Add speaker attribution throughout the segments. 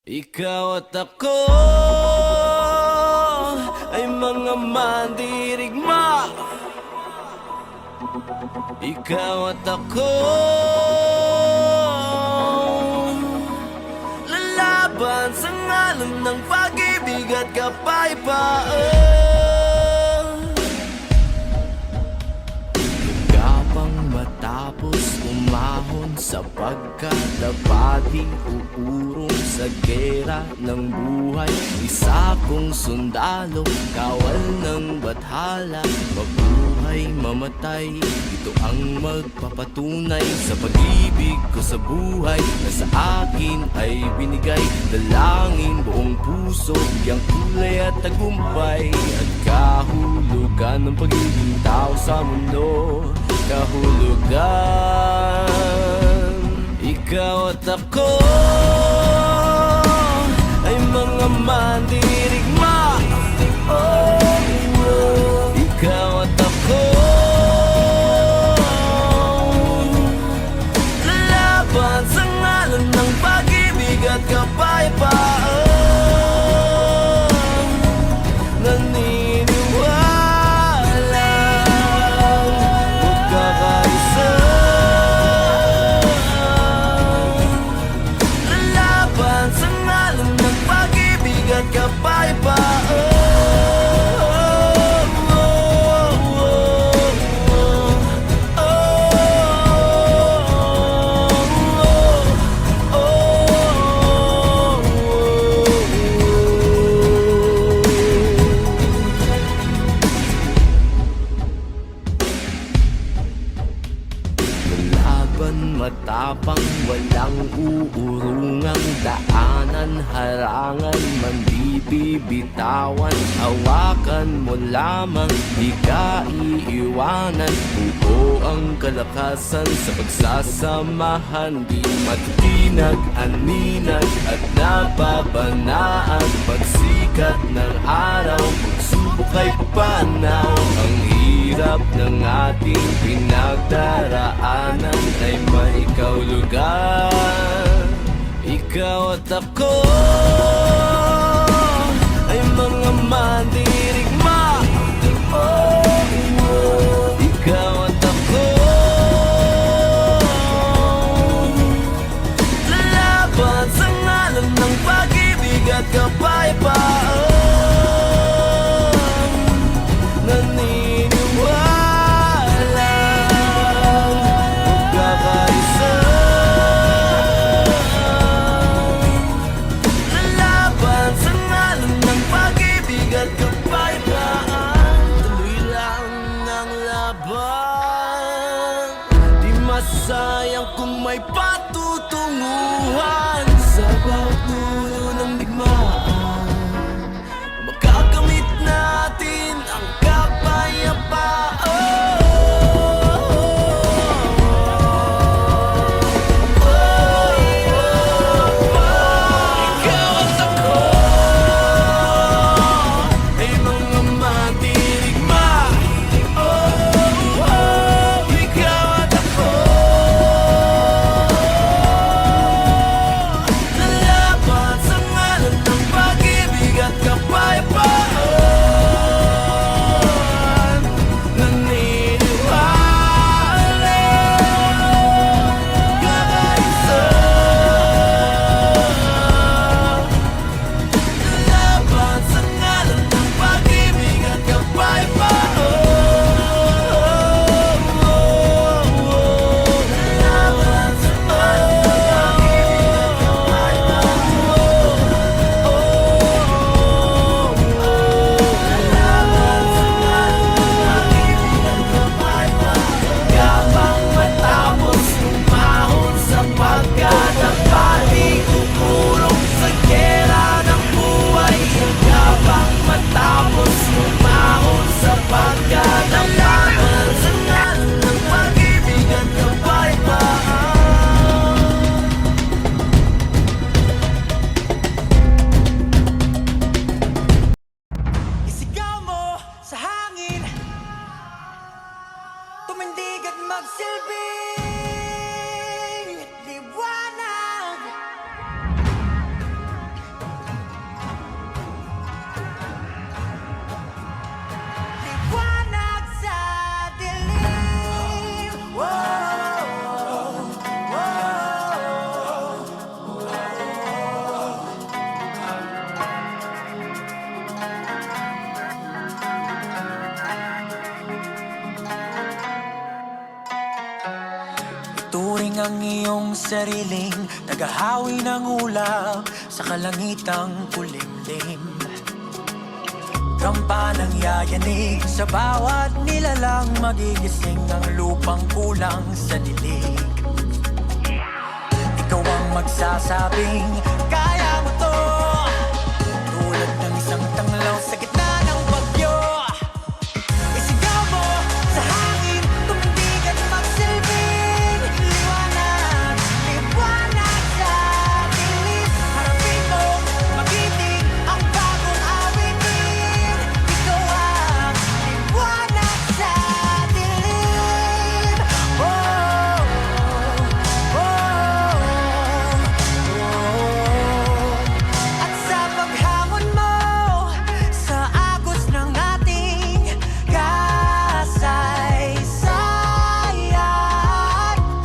Speaker 1: Ikaw at ako ay mga mandirigma. Ikaw at ako lalaban sa ngalan ng pag-ibig at kapayapaan. Gapang matapos umahon sapagkat dapat uurong sa gera ng buhay. Isa kong sundalo, kawal ng bathala, mabuhay, mamatay. Ito ang magpapatunay sa pag-ibig ko sa buhay na sa akin ay binigay. Dalangin buong puso, biyang kulay at tagumpay at kahulugan ng pagiging tao sa mundo. Kahulugan. Ikaw at ako ay mga mandirigma. Ikaw at ako lalaban sa ngalan ng pag-ibig at kapayapaan. Matapang, walang uurungang daanan, harangan, man di bibitawan. Hawakan mo lamang, di ka iiwanan. Buo ang kalakasan sa pagsasamahan, di matitinag, aninag at nababanaan. Pagsikat ng araw, pagsubok ay papanaw. Ang hirap ng ating pinagdaraanan ay may kahulugan. Ikaw at ako ay mga mandirigma. Ikaw at ako lalaban sa ngalan ng pag-ibig at kapayapaan. Sayang kung may patutunguhan sa bawat dulo ng digmaan.
Speaker 2: ng iyong sariling tagahawi ng ulap sa kalangitang kulimlim. Kampanang yayanig sa bawat nilalang, magigising ang lupang kulang sa dilig. Ikaw ang magsasabing kaya mo to, tulad ng isang tanglaw sa gitna ng bagyo. Isigaw mo sa hangin, tumindig at magsilbing liwanag, liwanag sa dilim. Harapin mo, magiting ang bagong awitin. Ikaw ang liwanag sa dilim. Oh, oh, oh. At sa paghamon mo sa agos ng ating kasaysayan,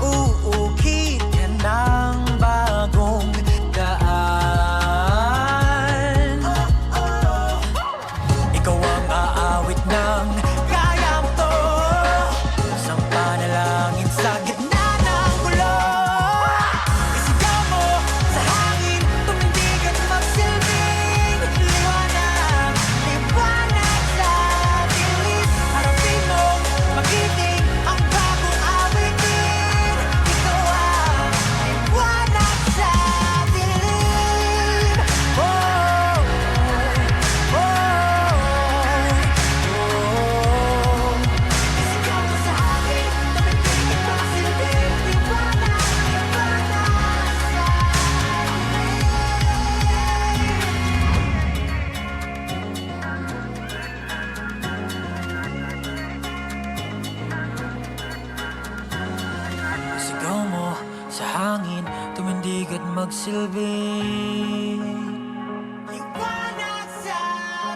Speaker 2: uukit ka ng bagong daan. Ikaw ang aawit ng kaya mo to, isang panalangin sa gitna ng gulo. Isigaw mo sa hangin, tumindig at magsilbing liwanag, liwanag sa dilim. Harapin mo, magiting ang bagong awitin. Ikaw ang liwanag sa dilim. Oh, oh, oh, oh. Isigaw mo sa hangin, tumindig at magsilbing liwanag, liwanag sa Sigaw mo sa hangin, tumindig at magsilbi. Liwanag sa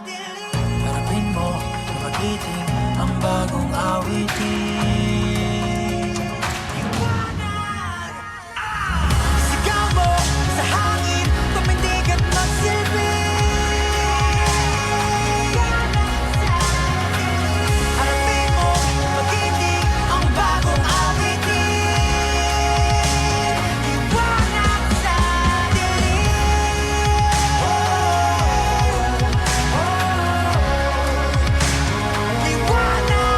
Speaker 2: dilim. Harapin mo, magiting ang bagong awitin. Liwanag. Sigaw mo sa hangin, tumindig at magsilbi. Harapin mo, magiting ang bagong awitin. Liwanag sa dilim. Oh, oh, liwanag.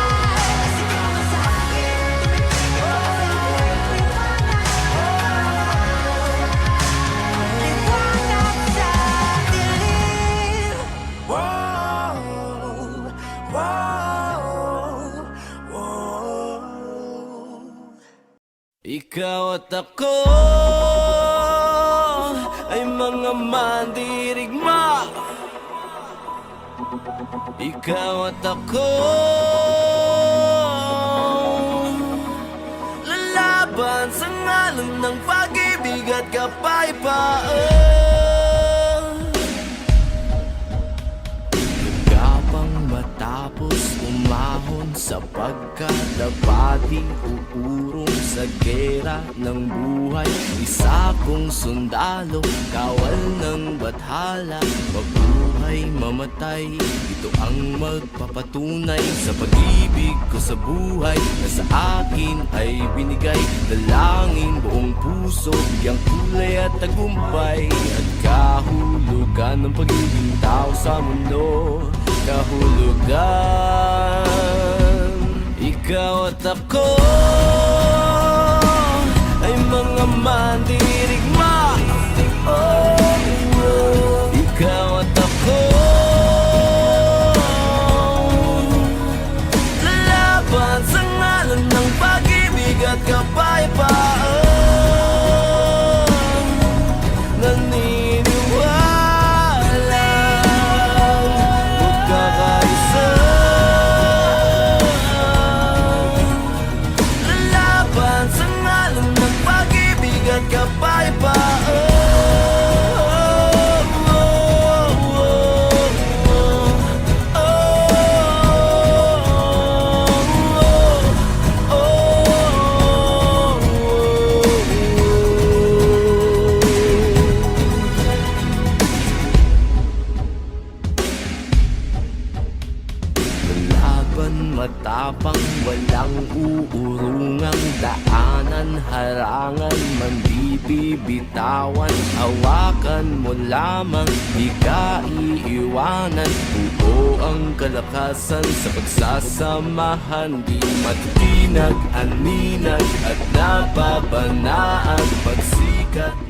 Speaker 2: Sigaw mo sa hangin, tumindig at magsilbi. Liwanag sa dilim. Wow, wow, wow.
Speaker 1: Ikaw at ako ay mga mandirigma. Ikaw at ako lalaban sa ngalan ng pag-ibig at kapayapaan. Gapang matapos umahon sapagkat dapat uurong sa gera ng buhay. Isa kong sundalo, kawal ng bathala, mabuhay mamatay. Ito ang magpapatunay sa pag-ibig ko sa buhay na sa akin ay binigay. Dalangin buong puso, bigyang kulay at tagumpay at kahulugan ng pagiging tao sa mundo. Kahulugan. Ikaw at ako ay mga mandirigma. Oh, ikaw at ako lalaban sa ngalan ng pag-ibig at kapayapaan. Naniniwala magkakaisa, lalaban sa ngalan ng pag-ibig at kapayapaan. Laban matapang, walang uurungang daanan. man, harangan man, di bibitawan. Hawakan mo lamang, di ka iiwanan. Buo ang kalakasan sa pagsasamahan. Di matitinag, aninag at nababanaan. Pagsikat